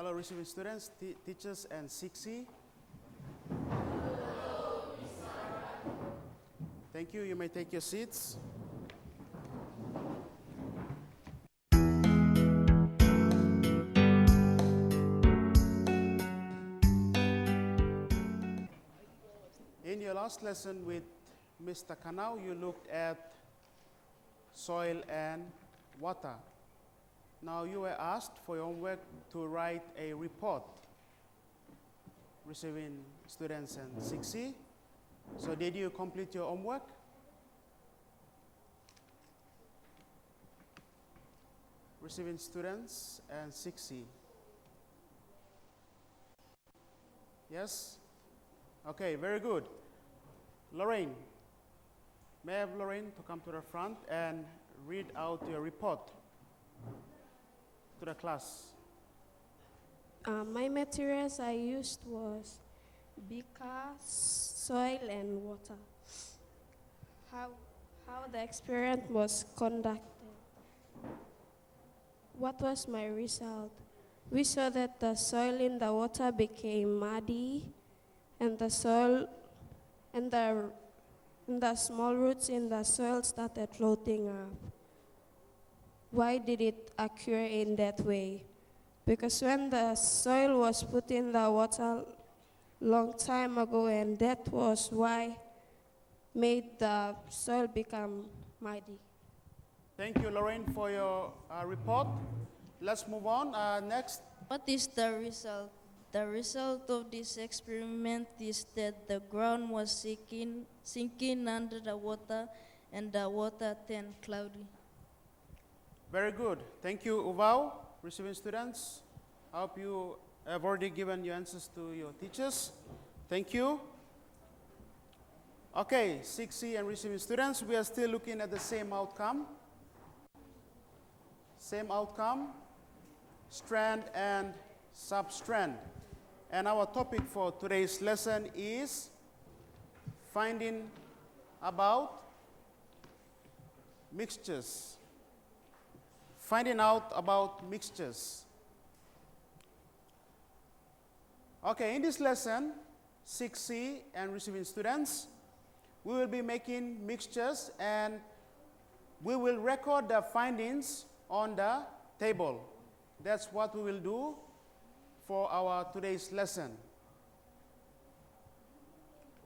Hello, receiving students, teachers, and 6C. Thank you. You may take your seats. In your last lesson with Mr. Kanau, you looked at soil and water. Now you were asked for your homework to write a report, receiving students and 6C. So did you complete your homework? Receiving students and 6C. Yes? Okay, very good. Lorraine, may I have Lorraine to come to the front and read out your report to the class? My materials I used was beaker, soil, and water. How the experiment was conducted. What was my result? We saw that the soil in the water became muddy, and the soil and the small roots in the soil started floating up. Why did it occur in that way? Because when the soil was put in the water long time ago, and that was why made the soil become muddy. Thank you, Lorraine, for your report. Let's move on. Next. What is the result? The result of this experiment is that the ground was sinking under the water, and the water turned cloudy. Very good. Thank you, Uvao. Receiving students, I hope you have already given your answers to your teachers. Thank you. Okay, 6C and receiving students, we are still looking at the same outcome. Same outcome, strand and substrand. And our topic for today's lesson is finding about mixtures. Finding out about mixtures. Okay, in this lesson, 6C and receiving students, we will be making mixtures and we will record the findings on the table. That's what we will do for our today's lesson.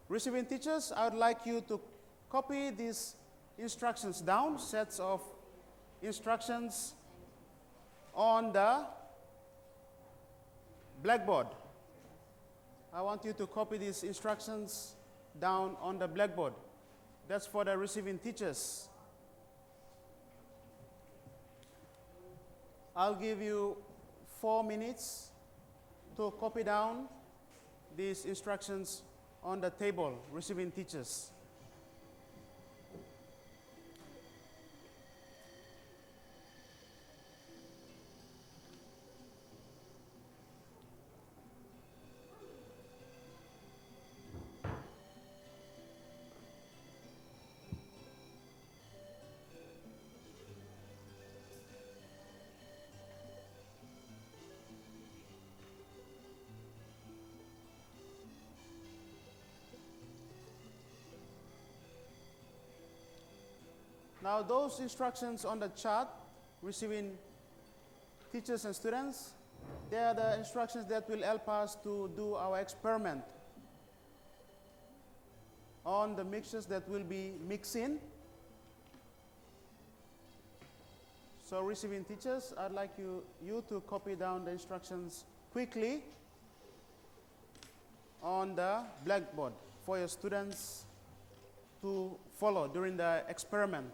Receiving teachers, I would like you to copy these instructions down, sets of instructions on the blackboard. I want you to copy these instructions down on the blackboard. That's for the receiving teachers. I'll give you 4 minutes to copy down these instructions on the table, receiving teachers. Now those instructions on the chart, receiving teachers and students, they are the instructions that will help us to do our experiment on the mixtures that will be mixing. So receiving teachers, I'd like you to copy down the instructions quickly on the blackboard for your students to follow during the experiment.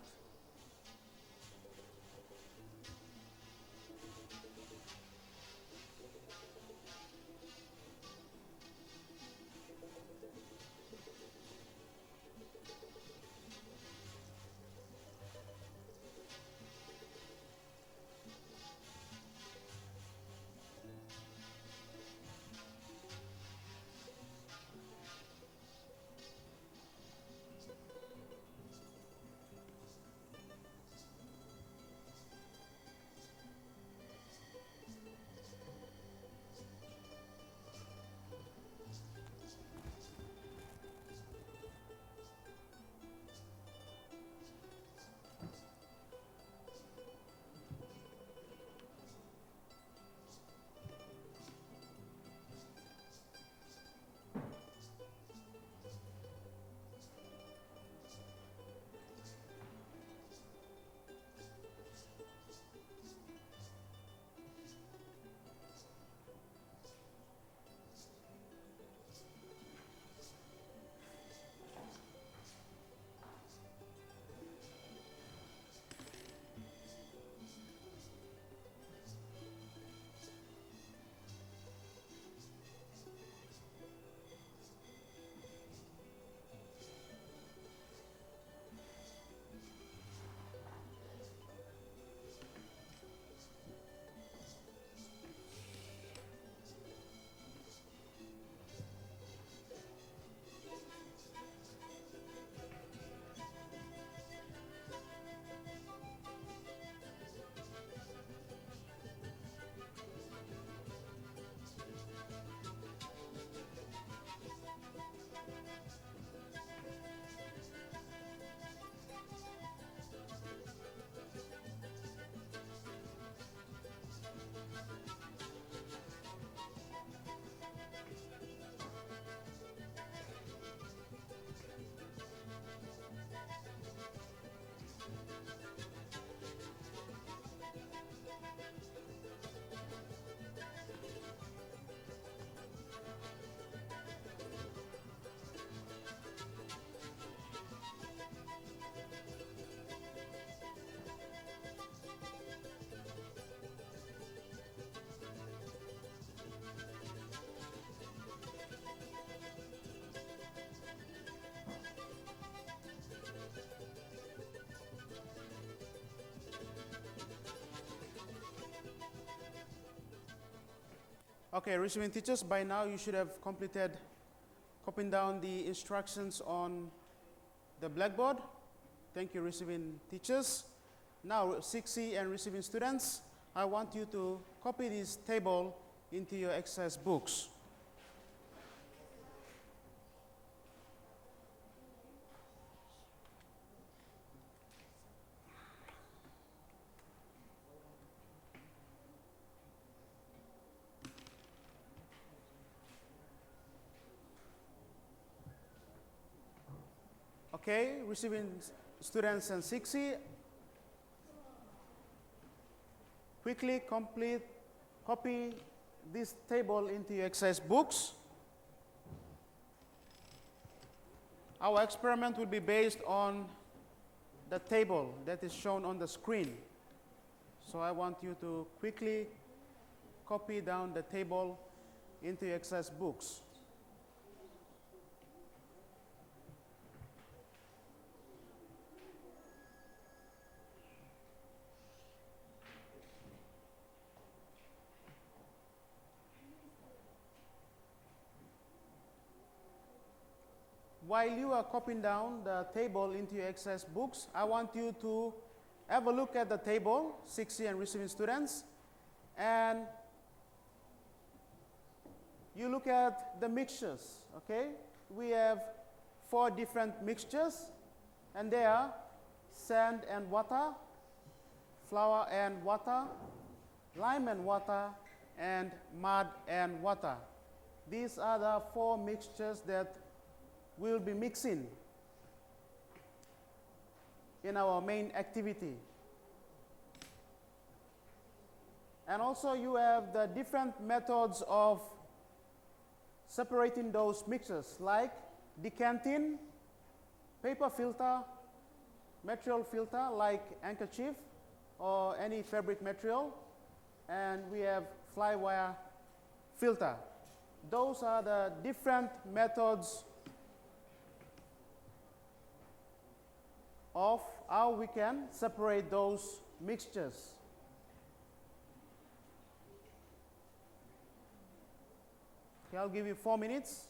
Okay, receiving teachers, by now you should have completed copying down the instructions on the blackboard. Thank you, receiving teachers. Now, 6C and receiving students, I want you to copy this table into your exercise books. Okay, receiving students and 6C, quickly copy this table into your exercise books. Our experiment will be based on the table that is shown on the screen. So I want you to quickly copy down the table into your exercise books. While you are copying down the table into your exercise books, I want you to have a look at the table, 6C and receiving students, and you look at the mixtures, okay? We have 4 different mixtures, and they are sand and water, flour and water, lime and water, and mud and water. These are the 4 mixtures that we'll be mixing in our main activity. And also you have the different methods of separating those mixtures, like decanting, paper filter, material filter like handkerchief or any fabric material, and we have fly wire filter. Those are the different methods of how we can separate those mixtures. Okay, I'll give you 4 minutes.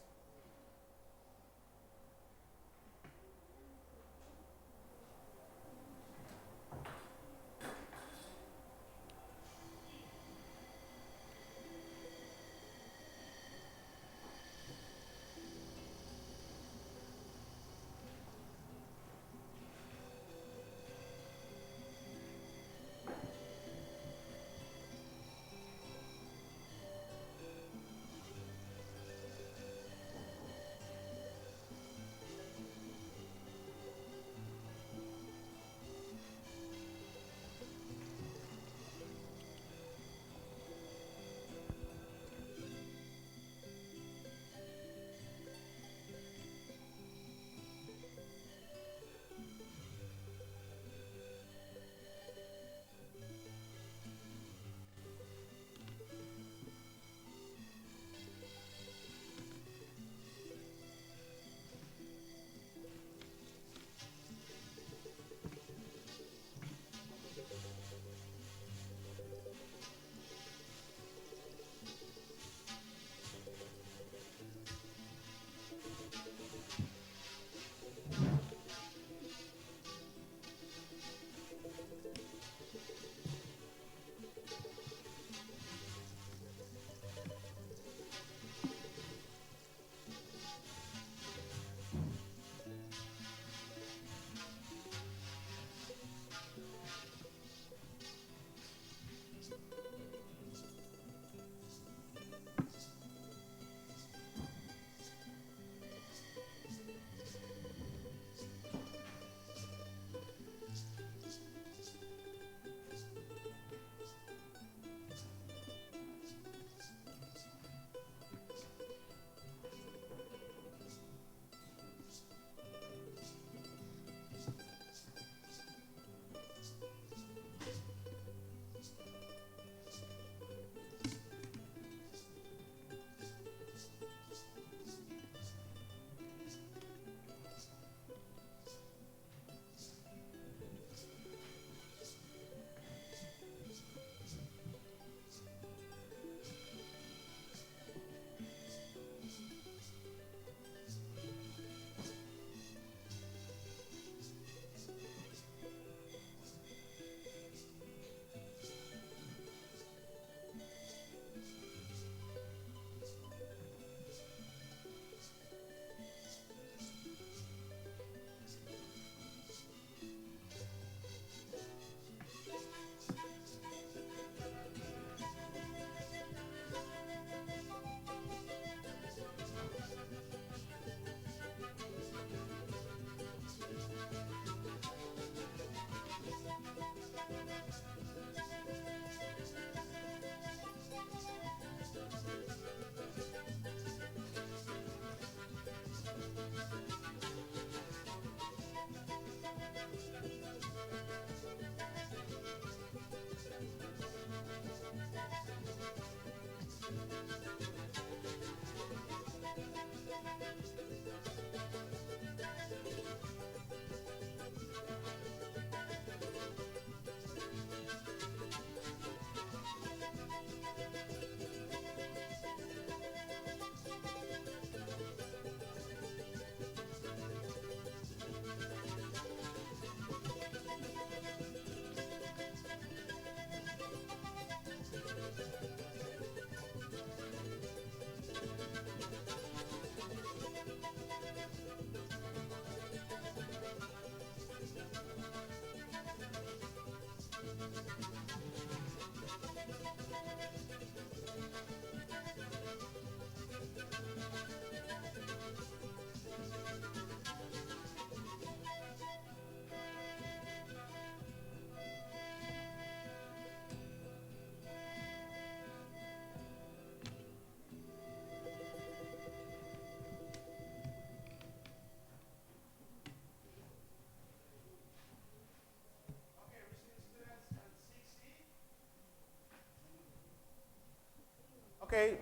Okay,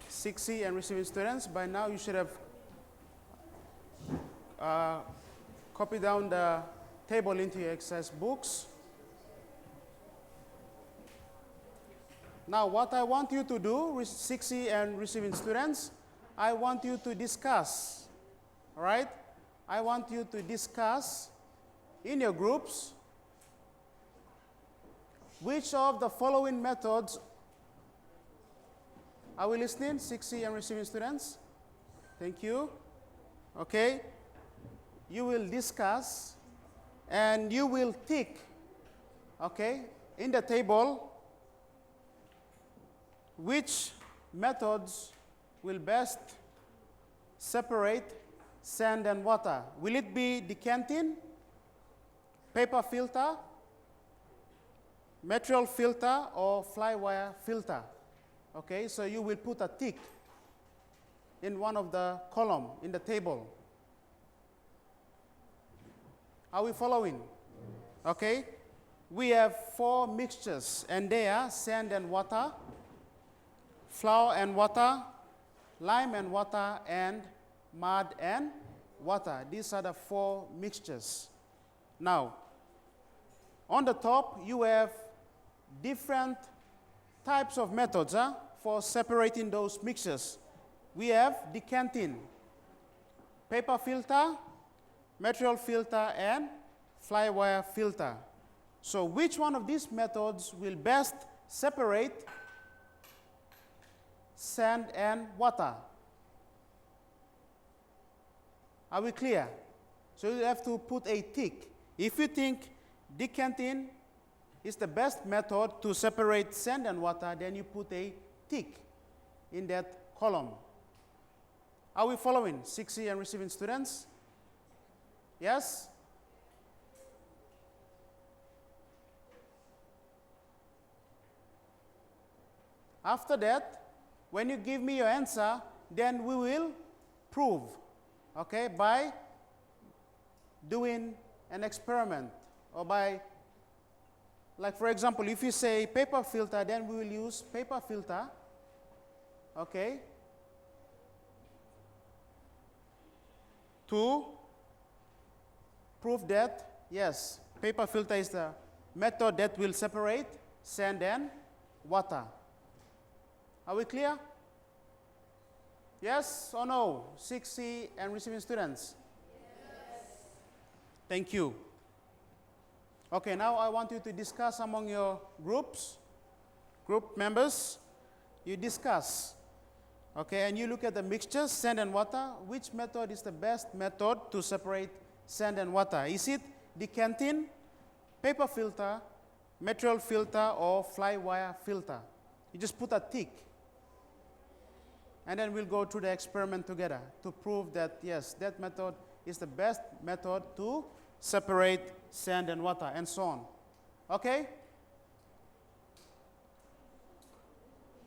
6C and receiving students, by now you should have copied down the table into your exercise books. Now, what I want you to do, 6C and receiving students, I want you to discuss, all right? I want you to discuss in your groups which of the following methods. Are we listening, 6C and receiving students? Thank you. Okay. You will discuss and you will tick, okay, in the table which methods will best separate sand and water. Will it be decanting, paper filter, material filter, or fly wire filter? Okay, so you will put a tick in one of the column in the table. Are we following? Okay, we have 4 mixtures, and they are sand and water, flour and water, lime and water, and mud and water. These are the 4 mixtures. Now, on the top, you have different types of methods for separating those mixtures. We have decanting, paper filter, material filter, and fly wire filter. So which one of these methods will best separate sand and water? Are we clear? So you have to put a tick. If you think decanting is the best method to separate sand and water, then you put a tick in that column. Are we following, 6C and receiving students? Yes? After that, when you give me your answer, then we will prove, okay, by doing an experiment, or by, like for example, if you say paper filter, then we will use paper filter, okay, to prove that, yes, paper filter is the method that will separate sand and water. Are we clear? Yes or no? 6C and receiving students? Yes. Thank you. Okay, now I want you to discuss among your groups, group members. You discuss, okay, and you look at the mixtures, sand and water. Which method is the best method to separate sand and water? Is it decanting, paper filter, material filter, or fly wire filter? You just put a tick. And then we'll go through the experiment together to prove that, yes, that method is the best method to separate sand and water, and so on. Okay?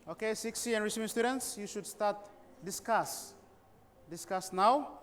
Okay, 6C and receiving students, you should start discuss. Discuss now.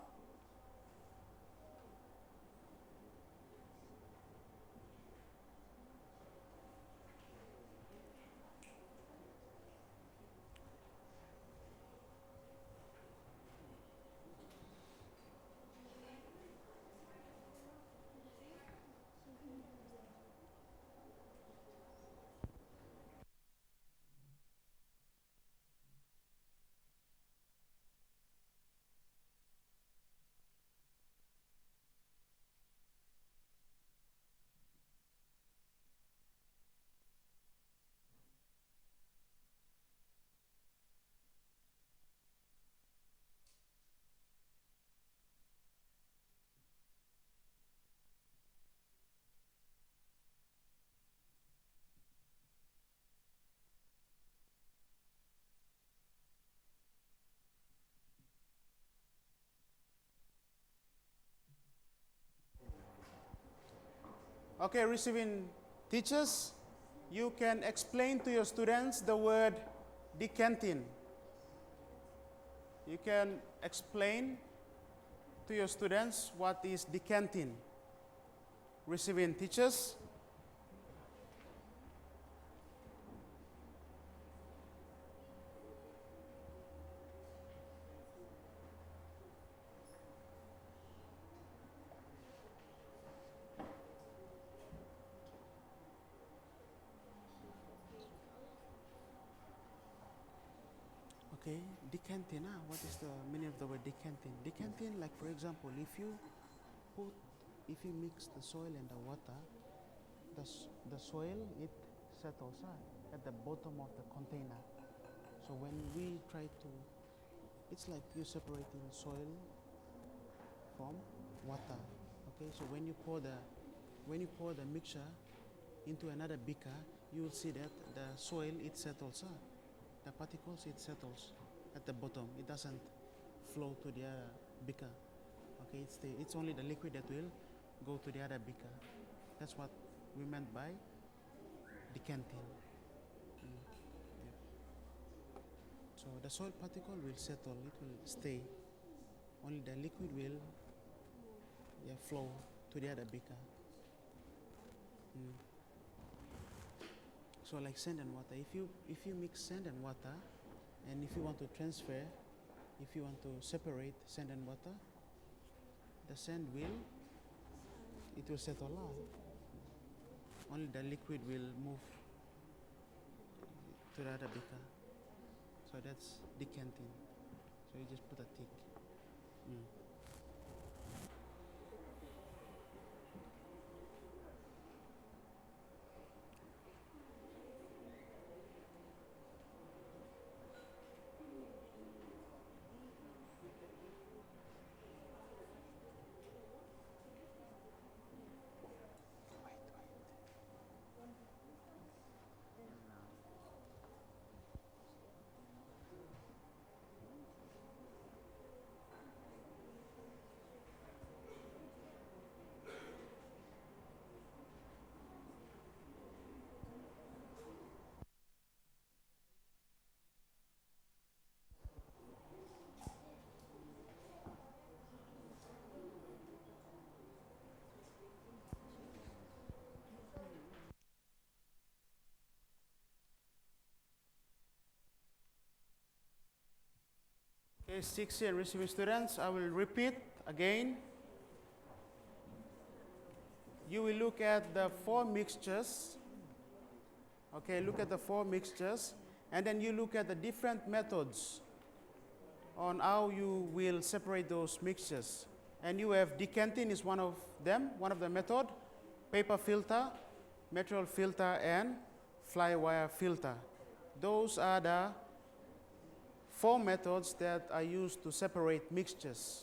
Okay, receiving teachers, you can explain to your students the word decanting. You can explain to your students what is decanting. Receiving teachers. Okay, decanting. What is the meaning of the word decanting? Decanting, like for example, if you mix the soil and the water, the soil it settles at the bottom of the container. So when we try to, it's like you separating soil from water. Okay, so when you pour the mixture into another beaker, you will see that the soil it settles the particles it settles at the bottom. It doesn't flow to the other beaker. Okay, it's only the liquid that will go to the other beaker. That's what we meant by decanting. Yeah. So the soil particle will settle, it will stay. Only the liquid will flow to the other beaker. So like sand and water, if you mix sand and water, and if you want to transfer, if you want to separate sand and water, the sand will settle out. Only the liquid will move to the other beaker. So that's decanting. So you just put a tick. Okay, 6 and receiving students, I will repeat again. You will look at the 4 mixtures. Okay, look at the 4 mixtures, and then you look at the different methods on how you will separate those mixtures. And you have decanting is one of them, one of the method, paper filter, material filter, and fly wire filter. Those are the 4 methods that are used to separate mixtures.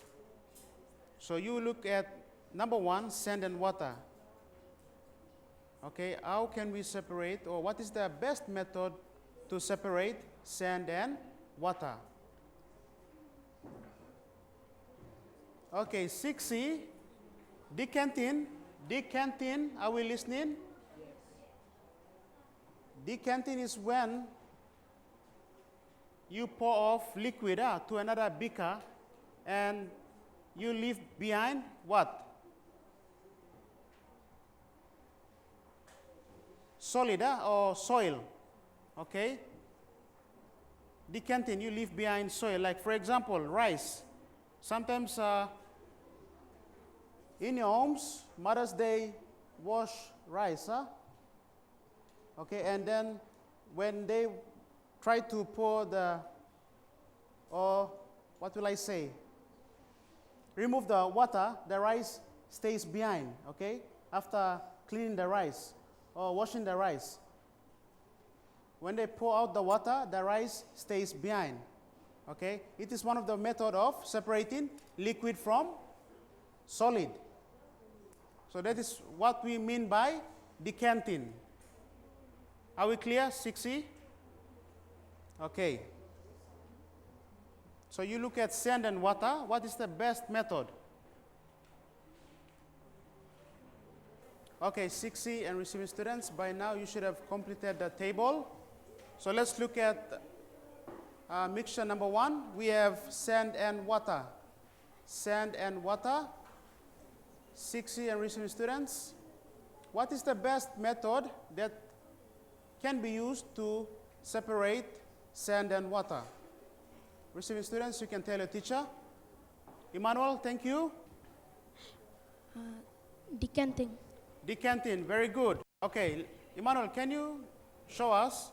So you look at number 1, sand and water. Okay, how can we separate, or what is the best method to separate sand and water? Okay, 6C, decanting. Decanting, are we listening? Yes. Decanting is when you pour off liquid to another beaker and you leave behind what? Solid or soil. Okay? Decanting, you leave behind soil. Like for example, rice. Sometimes in your homes, Mother's Day, wash rice. Okay, and then when they try to pour what will I say? Remove the water, the rice stays behind, okay? After cleaning the rice or washing the rice. When they pour out the water, the rice stays behind, okay? It is one of the method of separating liquid from solid. So that is what we mean by decanting. Are we clear, 6C? Okay. So you look at sand and water. What is the best method? Okay, 6C and receiving students, by now you should have completed the table. So let's look at mixture number 1. We have sand and water. Sand and water. 6C and receiving students. What is the best method that can be used to separate sand and water? Receiving students, you can tell your teacher. Emmanuel, thank you. Decanting. Decanting, very good. Okay, Emmanuel, can you show us?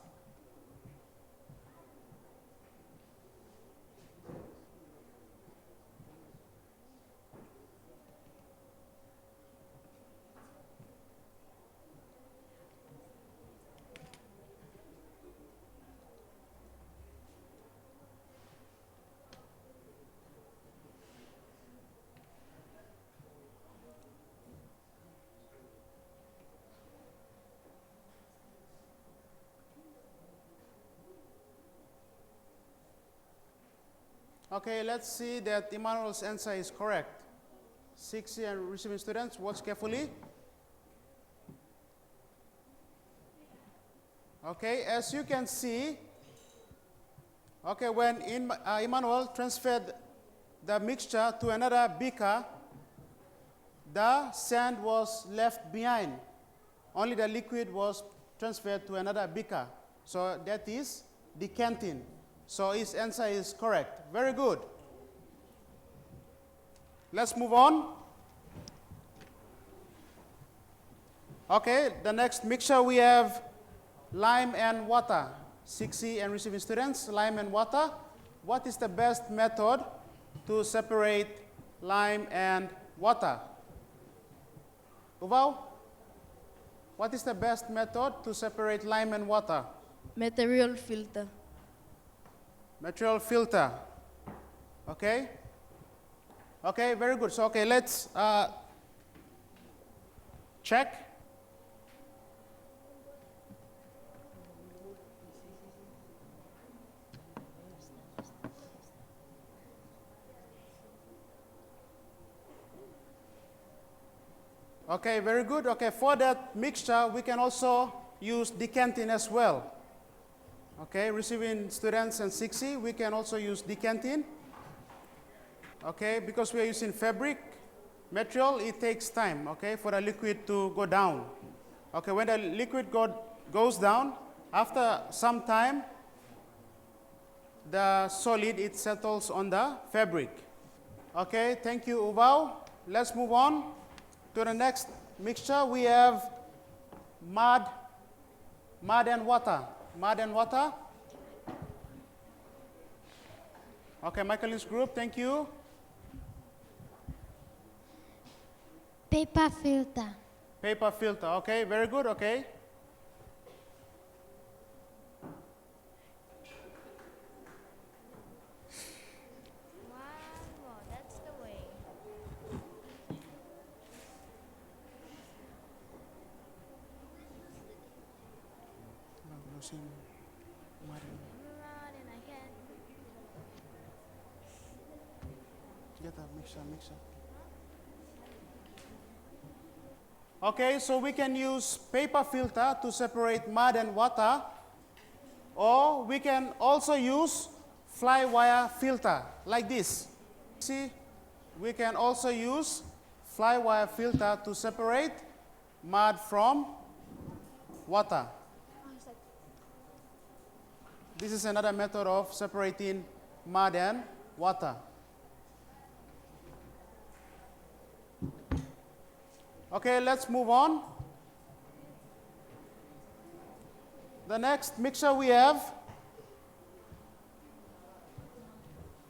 Okay, let's see that Emmanuel's answer is correct. 6C and receiving students, watch carefully. Okay, as you can see, okay, when Emmanuel transferred the mixture to another beaker, the sand was left behind. Only the liquid was transferred to another beaker. So that is decanting. So his answer is correct. Very good. Let's move on. Okay, the next mixture we have lime and water. 6C and receiving students, lime and water. What is the best method to separate lime and water? Uval, what is the best method to separate lime and water? Material filter. Material filter. Okay. Okay, very good. So, okay, let's check. Okay, very good. Okay, for that mixture, we can also use decanting as well. Okay, receiving students and 6C, we can also use decanting. Okay, because we are using fabric material, it takes time, okay, for the liquid to go down. Okay, when the liquid goes down, after some time, the solid, it settles on the fabric. Okay, thank you, Uval. Let's move on to the next mixture. We have mud and water. Mud and water. Okay, Michaelin's group, thank you. Paper filter. Paper filter, okay, very good, okay. Wow, that's the way. Get a mixer. Okay, so we can use paper filter to separate mud and water, or we can also use fly wire filter like this. See, we can also use fly wire filter to separate mud from water. This is another method of separating mud and water. Okay, let's move on. The next mixture we have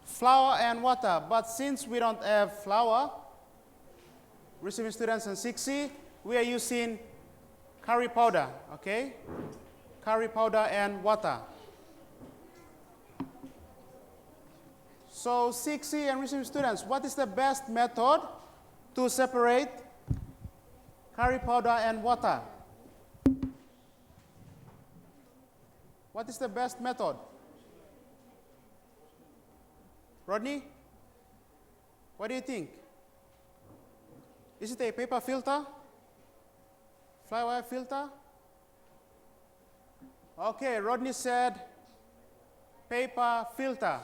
flour and water. But since we don't have flour, receiving students and 6C, we are using curry powder, okay? Curry powder and water. So 6C and receiving students, what is the best method to separate curry powder and water? What is the best method? Rodney, what do you think? Is it a paper filter? Fly wire filter? Okay, Rodney said paper filter.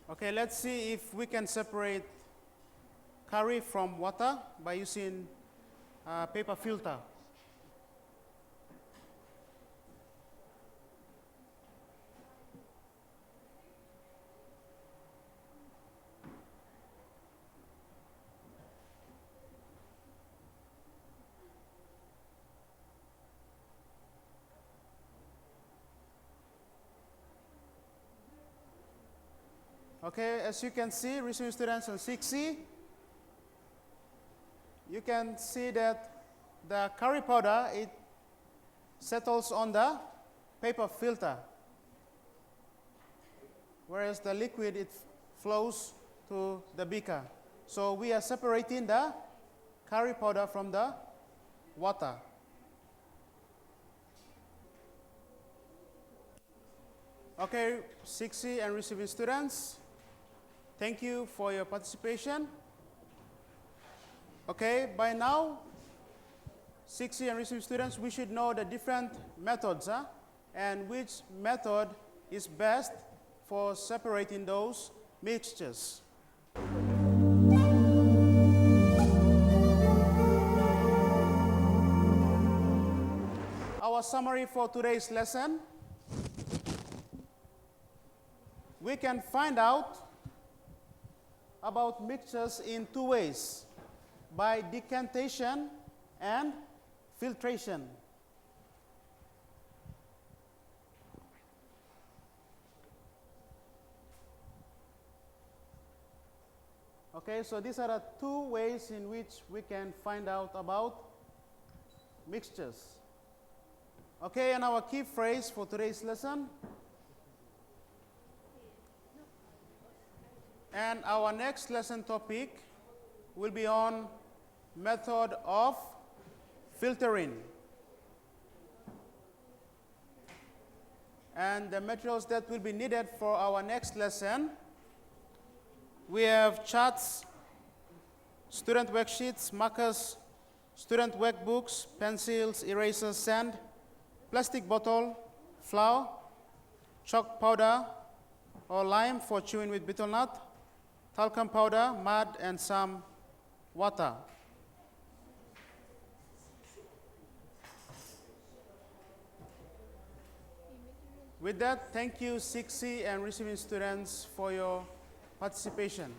Okay, let's see if we can separate curry from water by using paper filter. Okay, as you can see, receiving students on 6C, you can see that the curry powder, it settles on the paper filter, whereas the liquid, it flows to the beaker. So we are separating the curry powder from the water. Okay, 6C and receiving students, thank you for your participation. Okay, by now, 6C and receiving students, we should know the different methods and which method is best for separating those mixtures. Our summary for today's lesson: we can find out about mixtures in two ways, by decantation and filtration. Okay, so these are the two ways in which we can find out about mixtures. Okay, and our key phrase for today's lesson. And our next lesson topic will be on method of filtering. And the materials that will be needed for our next lesson: we have charts, student worksheets, markers, student workbooks, pencils, erasers, sand, plastic bottle, flour, chalk powder or lime for chewing with betel nut, talcum powder, mud, and some water. With that, thank you 6C and receiving students for your participation.